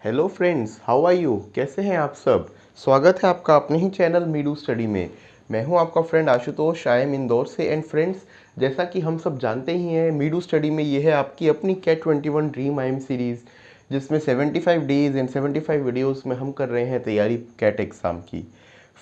Hello friends, how are you? कैसे हैं आप सब? स्वागत है आपका अपने ही चैनल मीडू स्टडी में। मैं हूं आपका friend Ashutosh, I am Indore से। एंड फ्रेंड्स, जैसा कि हम सब जानते ही हैं, मीडू स्टडी में ये है आपकी अपनी CAT 21 dream I am series, जिसमें 75 डेज एंड 75 वीडियोस में हम कर रहे हैं तैयारी कैट एग्ज़ाम की।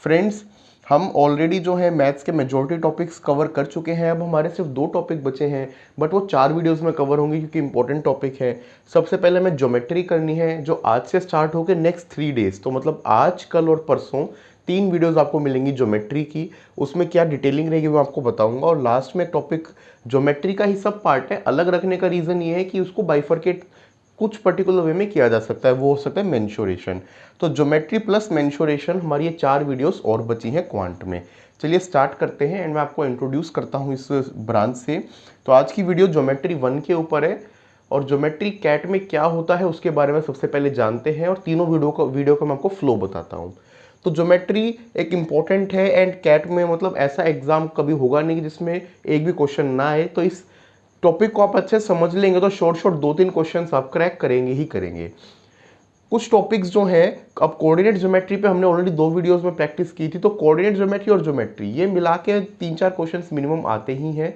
फ्रेंड्स, हम ऑलरेडी जो है मैथ्स के मेजॉरिटी टॉपिक्स कवर कर चुके हैं। अब हमारे सिर्फ 2 टॉपिक बचे हैं, बट वो 4 वीडियोस में कवर होंगे क्योंकि इंपॉर्टेंट टॉपिक है। सबसे पहले हमें ज्योमेट्री करनी है, जो आज से स्टार्ट होकर नेक्स्ट 3 डेज, तो मतलब आज, कल और परसों 3 वीडियोस आपको मिलेंगी ज्योमेट्री की। उसमें क्या डिटेलिंग रहेगी वो आपको बताऊंगा। और लास्ट में टॉपिक ज्योमेट्री का ही सब पार्ट है। अलग रखने का रीज़न ये है कि उसको बाइफरकेट कुछ पर्टिकुलर वे में किया जा सकता है, वो हो सकता है मेंशुरेशन। तो ज्योमेट्री प्लस मेंशुरेशन हमारी ये 4 वीडियोस और बची हैं क्वांट में। चलिए स्टार्ट करते हैं एंड मैं आपको इंट्रोड्यूस करता हूँ इस ब्रांच से। तो आज की वीडियो ज्योमेट्री 1 के ऊपर है और ज्योमेट्री कैट में क्या होता है उसके बारे में सबसे पहले जानते हैं, और तीनों वीडियो का मैं आपको फ्लो बताता हूँ। तो ज्योमेट्री एक इम्पॉर्टेंट है एंड कैट में मतलब ऐसा एग्जाम कभी होगा नहीं जिसमें एक भी क्वेश्चन ना आए। तो इस टॉपिक को आप अच्छे से समझ लेंगे तो शॉर्ट 2-3 क्वेश्चंस आप क्रैक करेंगे ही करेंगे। कुछ टॉपिक्स जो हैं, अब कोऑर्डिनेट ज्योमेट्री पे हमने ऑलरेडी 2 वीडियोस में प्रैक्टिस की थी, तो कोऑर्डिनेट ज्योमेट्री और ज्योमेट्री ये मिला के 3-4 क्वेश्चंस मिनिमम आते ही हैं।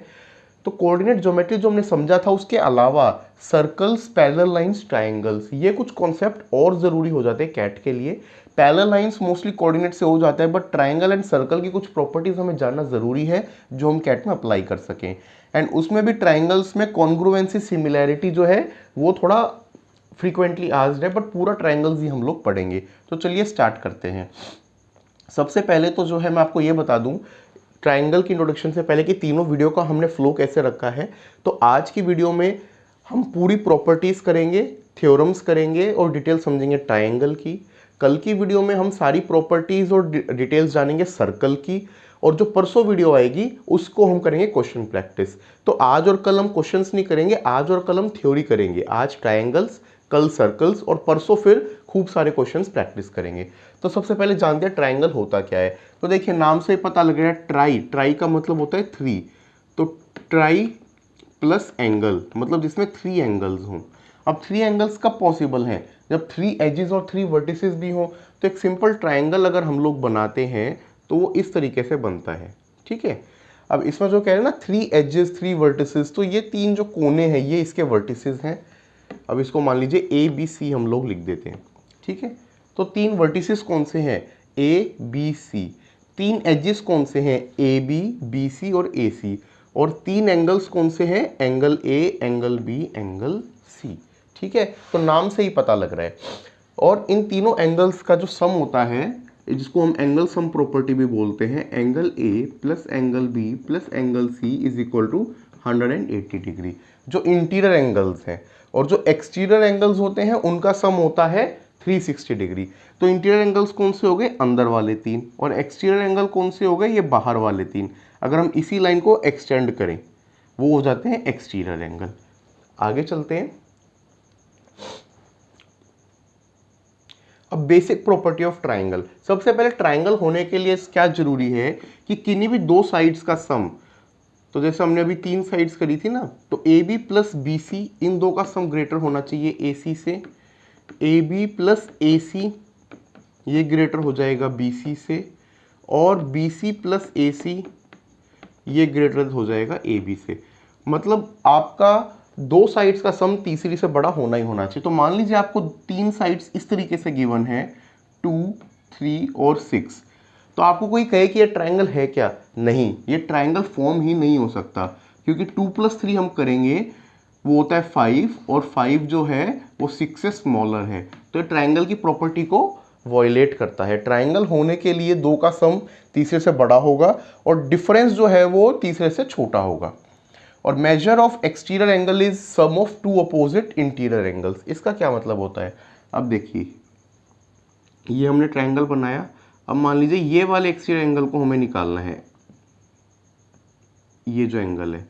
तो कोऑर्डिनेट ज्योमेट्री जो हमने समझा था, उसके अलावा सर्कल्स, पैरेलल लाइंस, ट्रायंगल्स, ये कुछ कॉन्सेप्ट और ज़रूरी हो जाते हैं कैट के लिए। पैरेलल लाइंस मोस्टली कोऑर्डिनेट से हो जाता है, बट ट्रायंगल एंड सर्कल की कुछ प्रॉपर्टीज हमें जानना ज़रूरी है जो हम कैट में अप्लाई कर सकें। एंड उसमें भी ट्रायंगल्स में कॉन्ग्रुएंसी, सिमिलैरिटी जो है वो थोड़ा फ्रीक्वेंटली आस्क्ड है, बट पूरा ट्रायंगल्स ही हम लोग पढ़ेंगे। तो चलिए स्टार्ट करते हैं। सबसे पहले तो जो है मैं आपको ये बता दूं ट्रायंगल की इंट्रोडक्शन से पहले कि तीनों वीडियो का हमने फ्लो कैसे रखा है। तो आज की वीडियो में हम पूरी प्रॉपर्टीज करेंगे, थ्योरम्स करेंगे और डिटेल समझेंगे ट्रायंगल की। कल की वीडियो में हम सारी प्रॉपर्टीज और डिटेल्स जानेंगे सर्कल की। और जो परसों वीडियो आएगी उसको हम करेंगे क्वेश्चन प्रैक्टिस। तो आज और कल हम क्वेश्चंस नहीं करेंगे, आज और कल हम थ्योरी करेंगे। आज ट्रायंगल्स, कल सर्कल्स और परसों फिर खूब सारे क्वेश्चंस प्रैक्टिस करेंगे। तो सबसे पहले जानते हैं ट्रायंगल होता क्या है। तो देखिए नाम से ही पता लग रहा है, ट्राई, ट्राई का मतलब होता है 3। तो ट्राई प्लस एंगल मतलब जिसमें 3 एंगल्स हों। अब 3 एंगल्स कब पॉसिबल हैं? जब 3 एजेस और 3 वर्टिसेस भी हों। तो एक सिंपल ट्रायंगल अगर हम लोग बनाते हैं तो वो इस तरीके से बनता है, ठीक है। अब इसमें जो कह रहे हैं ना 3 एजेस 3 वर्टिसेस, तो ये 3 जो कोने हैं ये इसके वर्टिसेस हैं। अब इसको मान लीजिए ए बी सी हम लोग लिख देते हैं, ठीक है। तो 3 वर्टिसेस कौन से हैं? A B C. 3 एजेस कौन से हैं? ए बी, बी सी और ए सी। और 3 एंगल्स कौन से हैं? Angle A, angle B, angle C, ठीक है। तो नाम से ही पता लग रहा है। और इन तीनों एंगल्स का जो सम होता है, जिसको हम एंगल सम प्रॉपर्टी भी बोलते हैं, angle A plus angle B plus angle C is equal to 180 degree, जो इंटीरियर एंगल्स हैं। और जो एक्सटीरियर एंगल्स होते हैं उनका सम होता है 360 डिग्री। तो इंटीरियर एंगल्स कौन से हो गए? अंदर वाले 3। और एक्सटीरियर एंगल कौन से हो गए? ये बाहर वाले 3। अगर हम इसी लाइन को एक्सटेंड करें वो हो जाते हैं एक्सटीरियर एंगल। आगे चलते हैं। अब बेसिक प्रॉपर्टी ऑफ ट्राइंगल। सबसे पहले ट्राइंगल होने के लिए क्या जरूरी है कि किन्हीं भी 2 साइड्स का सम, तो जैसे हमने अभी 3 साइड्स करी थी ना, तो a b plus b c, इन 2 का सम ग्रेटर होना चाहिए ए सी से। ए बी प्लस ए सी ये ग्रेटर हो जाएगा बी सी से। और बी सी प्लस ए सी ये ग्रेटर हो जाएगा ए बी से। मतलब आपका 2 साइड्स का सम तीसरी से बड़ा होना ही होना चाहिए। तो मान लीजिए आपको 3 साइड्स इस तरीके से गिवन है, 2, 3 और 6। तो आपको कोई कहे कि ये ट्रायंगल है क्या? नहीं, ये ट्रायंगल फॉर्म ही नहीं हो सकता, क्योंकि 2 + 3 हम करेंगे वो होता है 5, और 5 जो है वो 6 से स्मॉलर है। तो ये ट्रायंगल की प्रॉपर्टी को वॉयलेट करता है। ट्रायंगल होने के लिए 2 का सम तीसरे से बड़ा होगा और डिफरेंस जो है वो तीसरे से छोटा होगा। और measure of exterior angle is sum of 2 opposite interior angles. इसका क्या मतलब होता है? अब देखिए, ये हमने ट्रायंगल बनाया। अब मान लीजिए ये वाले एक्सटीरियर एंगल को हमें निकालना है, ये जो एंगल है,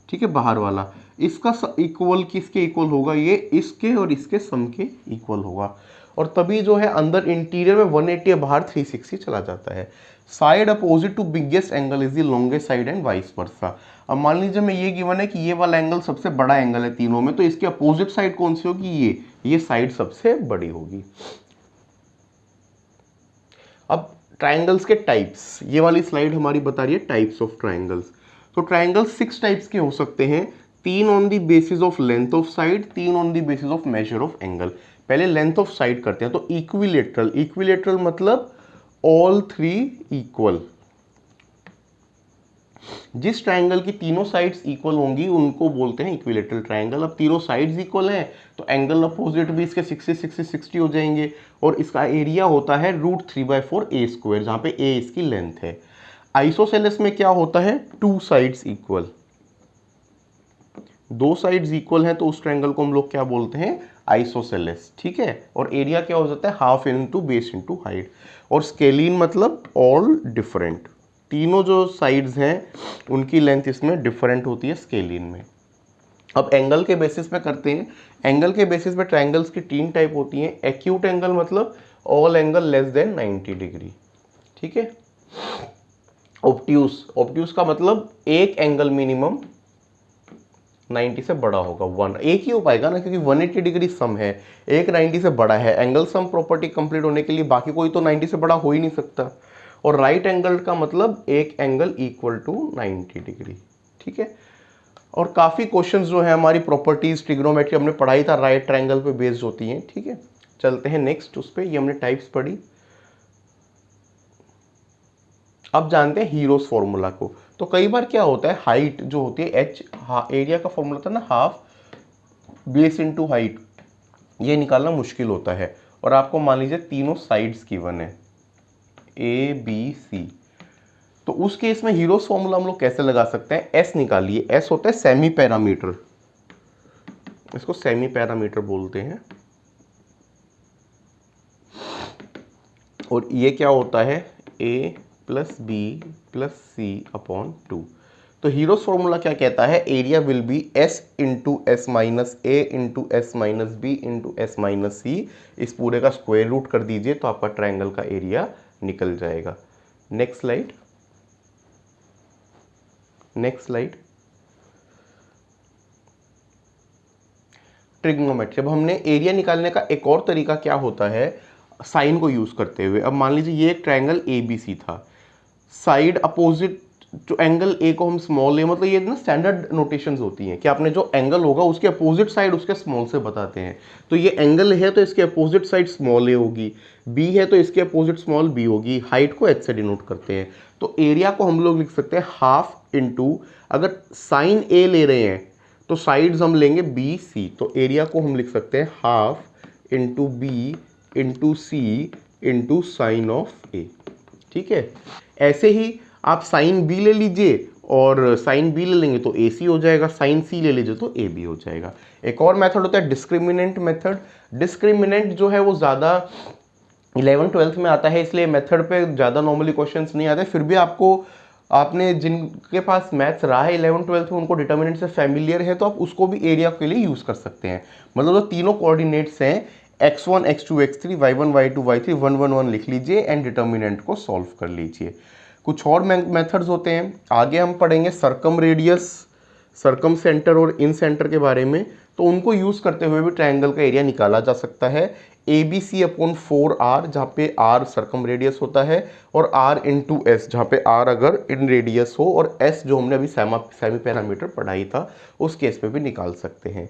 ठीक है, बाहर वाला। इसका इक्वल किसके इक्वल होगा? ये इसके और इसके सम के इक्वल होगा। और तभी जो है अंदर इंटीरियर में 180 है, बाहर 360 चला जाता है। Side opposite to biggest angle is the longest side and vice versa. अब मान लीजिए मैं ये गिवन है कि ये वाला एंगल सबसे बड़ा एंगल है तीनों में, तो इसके अपोजिट साइड कौन सी होगी? ये। ये साइड सबसे बड़ी होगी। अब ट्राइंगल्स के टाइप्स, ये वाली स्लाइड हमारी बता रही है टाइप्स ऑफ ट्राइंगल्स। तो ट्राइंगल्स 6 टाइप्स के हो सकते हैं, 3 on the basis of length of side, 3 on the basis of measure of angle. पहले लेंथ ऑफ साइड करते हैं। तो इक्विलेटरल, इक्विलेटरल मतलब ऑल 3 इक्वल। जिस ट्राइंगल की तीनों साइड्स इक्वल होंगी उनको बोलते हैं इक्विलेटरल ट्राइंगल। अब तीनों साइड्स इक्वल हैं तो एंगल अपोजिट भी इसके 60 60 60 हो जाएंगे, और इसका एरिया होता है √3/4 ए स्क्वायर, जहां पे ए इसकी लेंथ है। आइसोसेलेस में क्या होता है, 2 साइड्स इक्वल, 2 साइड्स इक्वल हैं तो उस ट्राइंगल को हम लोग क्या बोलते हैं, आइसोसेलेस। ठीक है, और एरिया क्या हो जाता है, half into base into height. और स्केलीन मतलब ऑल डिफरेंट, तीनों जो साइड्स हैं उनकी लेंथ इसमें डिफरेंट होती है स्केलीन में। अब एंगल के बेसिस पे करते हैं। एंगल के बेसिस पे ट्राइंगल्स की 3 टाइप होती हैं। एक्यूट एंगल मतलब all angle less than 90 degree. ठीक है। ऑब्ट्यूस, ऑब्ट्यूस का मतलब एक एंगल मिनिमम 90 से बड़ा होगा, 1 एक ही हो पाएगा ना, क्योंकि 180 डिग्री सम है, एक 90 से बड़ा है। एंगल सम प्रॉपर्टी कंप्लीट होने के लिए बाकी कोई तो 90 से बड़ा हो ही नहीं सकता। और राइट एंगल का मतलब एक एंगल इक्वल टू 90 डिग्री। ठीक है। और काफ़ी क्वेश्चंस जो है हमारी प्रॉपर्टीज ट्रिग्नोमेट्री हमने पढ़ाई था, राइट ट्रायंगल पे बेस्ड होती हैं। ठीक है, चलते हैं नेक्स्ट उस पर। ये हमने टाइप्स पढ़ी। अब जानते हैं हीरोस फॉर्मूला को। तो कई बार क्या होता है, हाइट जो होती है एच, एरिया का फॉर्मूला था ना हाफ बेस इंटू हाइट, ये निकालना मुश्किल होता है। और आपको मान लीजिए तीनों साइड्स गिवन है ए बी सी, तो उस केस में हीरोस फॉर्मूला हम लोग कैसे लगा सकते हैं, एस निकालिए। एस होता है सेमी पैरामीटर, इसको सेमी पैरामीटर बोलते हैं। और ये क्या होता है, a plus b plus c upon 2। तो हीरोस फॉर्मूला क्या कहता है, area will be s into s minus a into s minus b into s minus c. इस पूरे का स्क्वायर रूट कर दीजिए तो आपका ट्रायंगल का एरिया निकल जाएगा। Next slide, next slide. Trigonometry. अब हमने एरिया निकालने का एक और तरीका क्या होता है, साइन को यूज करते हुए। अब मान लीजिए ये एक ट्रायंगल ए बी सी था, साइड अपोजिट जो एंगल ए को हम स्मॉल ए, मतलब ये ना स्टैंडर्ड नोटेशंस होती हैं कि आपने जो एंगल होगा उसके अपोजिट साइड उसके स्मॉल से बताते हैं। तो ये एंगल है तो इसके अपोजिट साइड स्मॉल ए होगी, बी है तो इसके अपोजिट स्मॉल बी होगी, हाइट को एच से डिनोट करते हैं। तो एरिया को हम लोग लिख सकते हैं हाफ इंटू, अगर साइन ए ले रहे हैं तो साइड्स हम लेंगे बी सी, तो एरिया को हम लिख सकते हैं half into b into c into sine of a. ठीक है, ऐसे ही आप साइन बी ले लीजिए और साइन बी ले लेंगे तो ए सी हो जाएगा, साइन सी ले लीजिए तो ए बी हो जाएगा। एक और मेथड होता है डिस्क्रिमिनेंट मेथड। डिस्क्रिमिनेंट जो है वो ज़्यादा 11th-12th में आता है, इसलिए मेथड पे ज़्यादा नॉर्मली क्वेश्चंस नहीं आते। फिर भी आपको, आपने जिनके पास मैथ्स रहा है 11th-12th में उनको डिटर्मिनेंट से फैमिलियर है तो आप उसको भी एरिया के लिए यूज़ कर सकते हैं। मतलब जो तीनों कोऑर्डिनेट्स हैं x1 x2 x3 y1 y2 y3 1 1 1 लिख लीजिए एंड डिटर्मिनेंट को सॉल्व कर लीजिए। कुछ और मेथड्स होते हैं, आगे हम पढ़ेंगे सर्कम रेडियस, सर्कम सेंटर और इन सेंटर के बारे में। तो उनको यूज़ करते हुए भी ट्रायंगल का एरिया निकाला जा सकता है। A B C upon 4r, जहाँ पे r सर्कम रेडियस होता है, और r इंटू एस, जहाँ पे r अगर इन रेडियस हो, और s जो हमने अभी सेमी पैरामीटर पढ़ाई था उस केस में भी निकाल सकते हैं।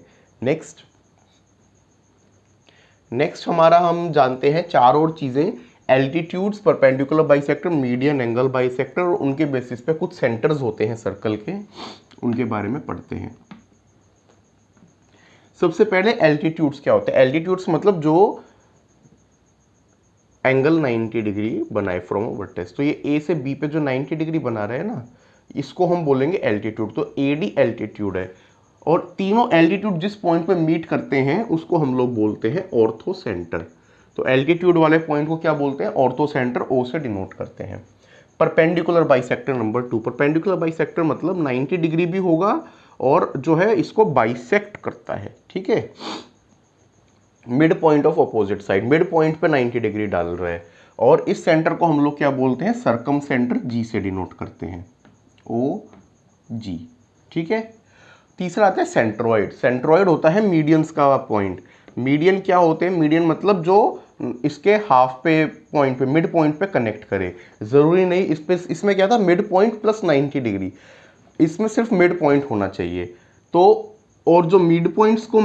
नेक्स्ट हमारा हम जानते हैं 4 और चीज़ें, altitudes, perpendicular bisector, median angle bisector, और उनके बेसिस पे कुछ सेंटर्स होते हैं सर्कल के, उनके बारे में पढ़ते हैं। सबसे पहले एल्टीट्यूड्स क्या होते हैं। एल्टीट्यूड्स मतलब जो एंगल 90 डिग्री बनाए फ्रॉम वर्टेक्स। तो ये ए से बी पे जो 90 डिग्री बना रहे हैं ना, इसको हम बोलेंगे एल्टीट्यूड। तो एडी एल्टीट्यूड है, और तीनों एल्टीट्यूड जिस पॉइंट पे मीट करते हैं उसको हम लोग बोलते हैं ऑर्थो सेंटर। तो एल्टीट्यूड वाले पॉइंट को क्या बोलते हैं, ऑर्थो सेंटर, ओ से डिनोट करते हैं। Perpendicular bisector number 2, perpendicular bisector मतलब 90 डिग्री भी होगा और जो है इसको बाइसेक्ट करता है। ठीक है, mid point of opposite side, mid point पे 90 डिग्री डाल रहा है, और इस सेंटर को हम लोग क्या बोलते हैं, सर्कम सेंटर, जी से डिनोट करते हैं, ओ जी। ठीक है, तीसरा आता है सेंट्रोइड। सेंट्रोइड होता है मीडियंस का पॉइंट। मीडियन क्या होते हैं, मीडियन मतलब जो इसके हाफ पे पॉइंट पे, मिड पॉइंट पे कनेक्ट करे। ज़रूरी नहीं इस पे, इसमें क्या था, मिड पॉइंट प्लस 90 डिग्री, इसमें सिर्फ मिड पॉइंट होना चाहिए। तो और जो मिड पॉइंट्स को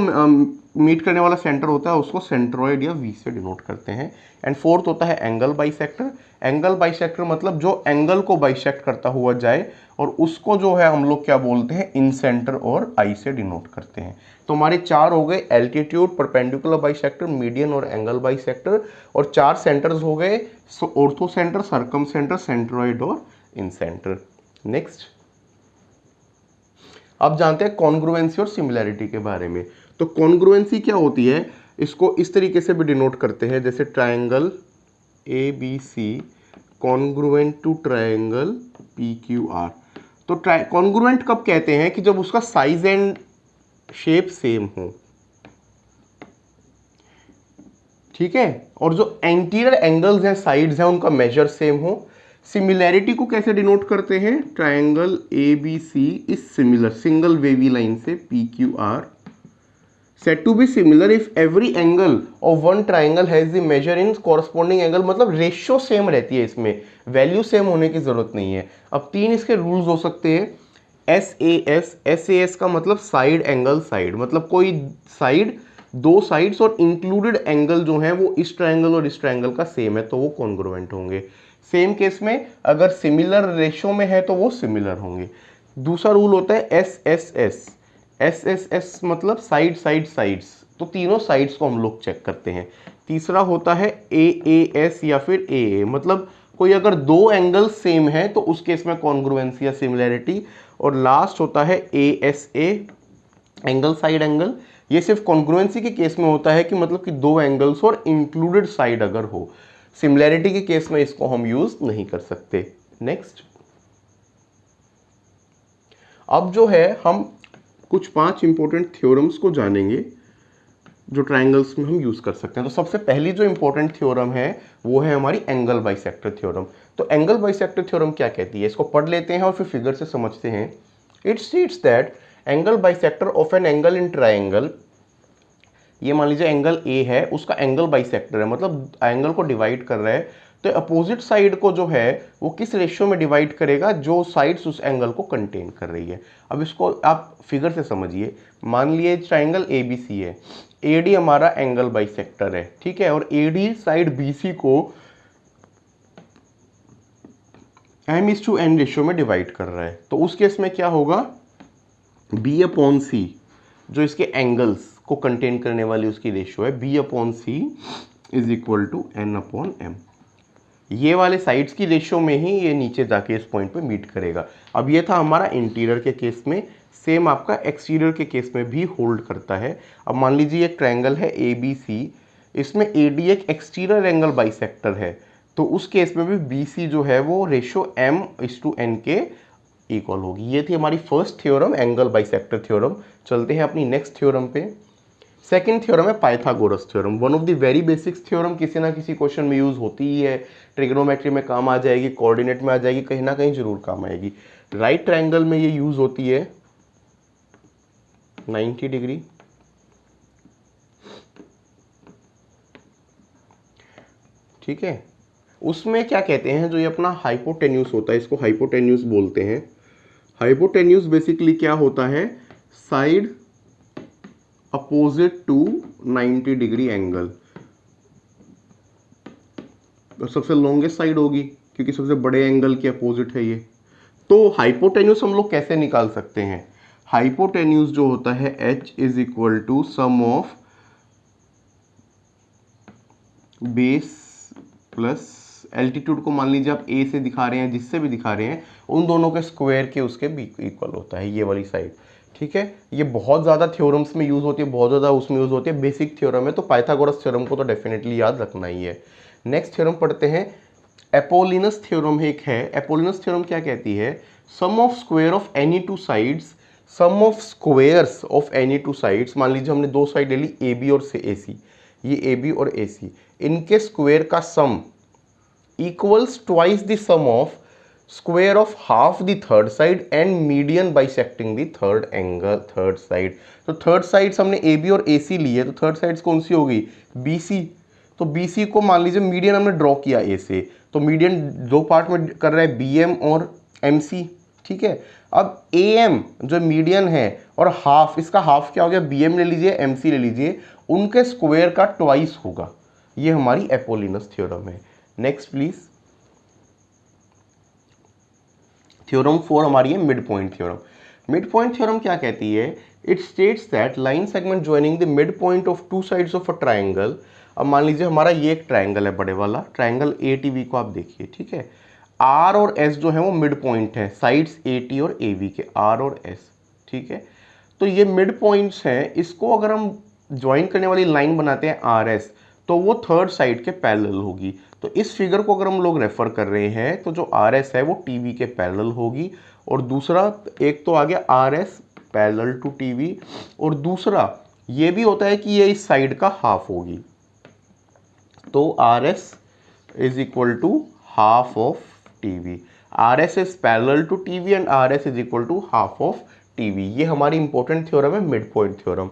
मीट करने वाला सेंटर होता है उसको सेंट्रॉइड या वी से डिनोट करते हैं। एंड फोर्थ होता है एंगल बाइसेक्टर। एंगल बाइसेक्टर मतलब जो एंगल को बाइसेक्ट करता हुआ जाए, और उसको जो है हम लोग क्या बोलते हैं, इन सेंटर और आई से डिनोट करते हैं। तो हमारे चार हो गए, एल्टीट्यूड, परपेंडिकुलर बाइसेक्टर, मीडियन और एंगल बाइसेक्टर, और चार सेंटर्स हो गए, ortho centre, circum centre, centroid और इन सेंटर। नेक्स्ट अब जानते हैं कॉन्ग्रुएंसी और सिमिलैरिटी के बारे में। तो कॉन्ग्रुएंसी क्या होती है, इसको इस तरीके से भी डिनोट करते हैं, जैसे triangle A B C congruent to triangle P Q R. तो कॉन्ग्रुएंट कब कहते हैं, कि जब उसका साइज एंड शेप सेम हो, ठीक है, और जो एंटीरियर एंगल्स हैं, साइड्स हैं, उनका मेजर सेम हो। सिमिलैरिटी को कैसे डिनोट करते हैं, triangle A B c is similar, single wavy line से p Q r said to be similar if every angle of one triangle has the measure in corresponding angle. मतलब ratio same रहती है, इसमें value same होने की जरूरत नहीं है। अब तीन इसके रूल्स हो सकते हैं, एस ए एस का मतलब साइड एंगल साइड, मतलब कोई साइड, दो साइड्स और इंक्लूडेड एंगल जो है वो इस ट्रायंगल और इस ट्रायंगल का सेम है तो वो कॉन्ग्रुएंट होंगे। सेम केस में अगर सिमिलर रेशियो में है तो वो सिमिलर होंगे। दूसरा रूल होता है एस मतलब साइड साइड साइड्स, तो तीनों साइड्स को हम लोग चेक करते हैं। तीसरा होता है ए एस या फिर ए मतलब कोई अगर दो एंगल सेम है तो उस केस में कॉन्ग्रुएंसी या सिमिलैरिटी। और लास्ट होता है ए एंगल साइड एंगल, ये सिर्फ कॉन्ग्रुएंसी के केस में होता है कि मतलब कि दो एंगल्स और इंक्लूडेड साइड अगर हो। सिमिलैरिटी के केस में इसको हम यूज नहीं कर सकते। नेक्स्ट अब जो है हम कुछ 5 इंपॉर्टेंट थ्योरम्स को जानेंगे जो ट्रायंगल्स में हम यूज कर सकते हैं। तो सबसे पहली जो इंपॉर्टेंट थ्योरम है वो है हमारी एंगल बाइसेक्टर थ्योरम। तो एंगल बाइसेक्टर थ्योरम क्या कहती है, इसको पढ़ लेते हैं और फिर फिगर से समझते हैं। It states that angle bisector of an angle in triangle, ये मान लीजिए एंगल ए है, उसका एंगल बाइसेक्टर है, मतलब एंगल को डिवाइड कर रहा है, तो अपोजिट साइड को जो है वो किस रेशियो में डिवाइड करेगा, जो साइड्स उस एंगल को कंटेन कर रही है। अब इसको आप फिगर से समझिए। मान लिए ट्रायंगल ए बी सी है, ए डी हमारा एंगल बाइसेक्टर है, ठीक है, और A D side B C को m/n रेशियो में डिवाइड कर रहा है। तो उस केस में क्या होगा, b/c जो इसके एंगल्स को कंटेन करने वाली उसकी रेशियो है, b/c is equal to n/m। ये वाले साइड्स की रेशियो में ही ये नीचे जाके इस पॉइंट पे मीट करेगा। अब ये था हमारा इंटीरियर के केस में, सेम आपका एक्सटीरियर के केस में भी होल्ड करता है। अब मान लीजिए एक ट्रायंगल है ए बी सी, इसमें ए डी एक एक्सटीरियर एंगल बाइसेक्टर है, तो उस केस में भी बी सी जो है वो रेशियो m/n के इक्वल होगी। ये थी हमारी first theorem, angle bisector theorem. चलते हैं अपनी नेक्स्ट थ्योरम पे। सेकंड थ्योरम है Pythagoras theorem, one of the very basics theorem, किसी ना किसी क्वेश्चन में यूज होती ही है, ट्रिग्नोमेट्री में काम आ जाएगी, कोऑर्डिनेट में आ जाएगी, कहीं ना कहीं जरूर काम आएगी। राइट ट्रायंगल में ये यूज होती है 90 डिग्री, ठीक है। उसमें क्या कहते हैं, जो ये अपना हाइपोटेन्यूस होता है, इसको हाइपोटेन्यूस बोलते हैं। हाइपोटेन्यूस बेसिकली क्या होता है, side opposite to 90 degree angle, तो सबसे लॉन्गेस्ट साइड होगी क्योंकि सबसे बड़े एंगल के अपोजिट है ये। तो हाइपोटेन्यूस हम लोग कैसे निकाल सकते हैं, हाइपोटेन्यूस जो होता है h is equal to sum of base plus altitude को मान लीजिए आप a से दिखा रहे हैं, जिससे भी दिखा रहे हैं, उन दोनों के स्क्वायर के उसके इक्वल होता है ये वाली साइड, ठीक है। ये बहुत ज़्यादा थ्योरम्स में यूज़ होती है, बहुत ज़्यादा उसमें यूज़ होती है, बेसिक थ्योरम है, तो पाइथागोरस थ्योरम को तो डेफिनेटली याद रखना ही है। नेक्स्ट थ्योरम पढ़ते हैं, एपोलिनस थ्योरम एक है। एपोलिनस थ्योरम क्या कहती है, sum of square of any two sides, sum of squares of any two sides, मान लीजिए हमने दो साइड ले ली ए बी और ए सी, ये ए बी और ए सी, इनके स्क्वायर का sum equals twice the sum of square of half the third side and median bisecting the third angle, third side. तो थर्ड साइड्स हमने ए बी और ए सी ली है, तो थर्ड साइड्स कौन सी होगी, बी सी। तो बी सी को मान लीजिए मीडियन हमने ड्रॉ किया ए से, तो मीडियन दो पार्ट में कर रहा है, बी एम और एम सी, ठीक है। अब ए एम जो मीडियन है और हाफ, इसका हाफ क्या हो गया, बी एम ले लीजिए, एम सी ले लीजिए, उनके स्क्वायर का ट्वाइस होगा। ये हमारी एपोलिनस थ्योरम है। नेक्स्ट प्लीज, थ्योरम 4 हमारी है mid point theorem. Mid point theorem क्या कहती है, it states that line segment joining the mid point of two sides of a triangle. अब मान लीजिए हमारा ये एक ट्राइंगल है, बड़े वाला ट्राइंगल ए टी बी को आप देखिए, ठीक है। आर और एस जो है वो मिड पॉइंट है, साइड्स ए टी और ए बी के, आर और एस, ठीक है। तो ये मिड पॉइंट्स हैं, इसको अगर हम ज्वाइन करने वाली लाइन बनाते हैं आर एस, तो वो थर्ड साइड के पैरेलल होगी। तो इस फिगर को अगर हम लोग रेफर कर रहे हैं तो जो आर एस है वो टी बी के पैरेलल होगी, और दूसरा एक तो आ गया R S parallel to T B, और दूसरा ये भी होता है कि ये इस साइड का हाफ होगी। तो R S is equal to half of T V, R S is parallel to T V and R S is equal to half of T V. ये हमारी इंपॉर्टेंट थ्योरम है मिड पॉइंट थ्योरम।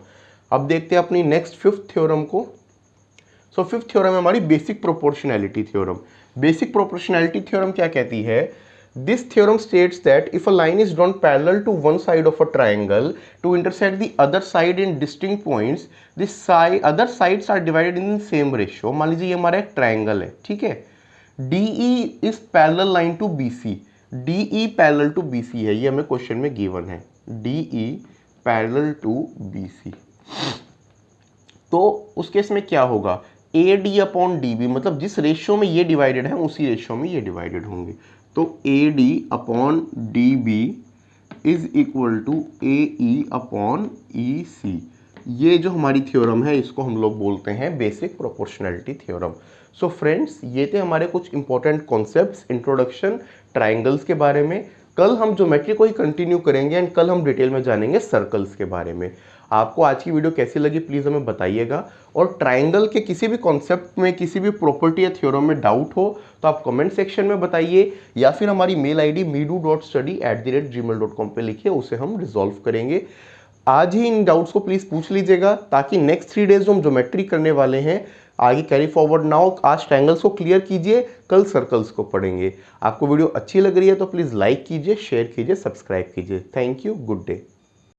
अब देखते हैं अपनी next fifth theorem को। So fifth theorem है हमारी basic proportionality theorem. Basic proportionality theorem क्या कहती है, this theorem states that if a line is drawn parallel to one side of a triangle to intersect the other side in distinct points, this side other sides are divided in same ratio. मान लीजिए ये हमारा एक triangle है, ठीक है। DE is parallel line to BC, DE parallel to BC है, ये हमें क्वेश्चन में गिवन है, DE पैरेलल टू BC। तो उस केस में क्या होगा, AD अपॉन DB, मतलब जिस रेशियो में ये डिवाइडेड है उसी रेशियो में ये डिवाइडेड होंगे। तो AD upon DB is equal to AE upon EC। ये जो हमारी थ्योरम है इसको हम लोग बोलते हैं basic proportionality theorem. So friends, ये थे हमारे कुछ इंपॉर्टेंट कॉन्सेप्ट्स, इंट्रोडक्शन ट्राइंगल्स के बारे में। कल हम ज्योमेट्री को ही कंटिन्यू करेंगे एंड कल हम डिटेल में जानेंगे सर्कल्स के बारे में। आपको आज की वीडियो कैसी लगी प्लीज़ हमें बताइएगा, और ट्राइंगल के किसी भी कॉन्सेप्ट में, किसी भी प्रॉपर्टी या थ्योरम में डाउट हो तो आप कमेंट सेक्शन में बताइए, या फिर हमारी मेल ID meedu.study@gmail.com पे लिखिए, उसे हम रिजॉल्व करेंगे। आज ही इन डाउट्स को प्लीज़ पूछ लीजिएगा, ताकि नेक्स्ट 3 डेज जो हम ज्योमेट्री करने वाले हैं आगे कैरी फॉरवर्ड ना हो। आज ट्रायंगल्स को क्लियर कीजिए, कल सर्कल्स को पढ़ेंगे। आपको वीडियो अच्छी लग रही है तो प्लीज़ लाइक कीजिए, शेयर कीजिए, सब्सक्राइब कीजिए। Thank you, good day.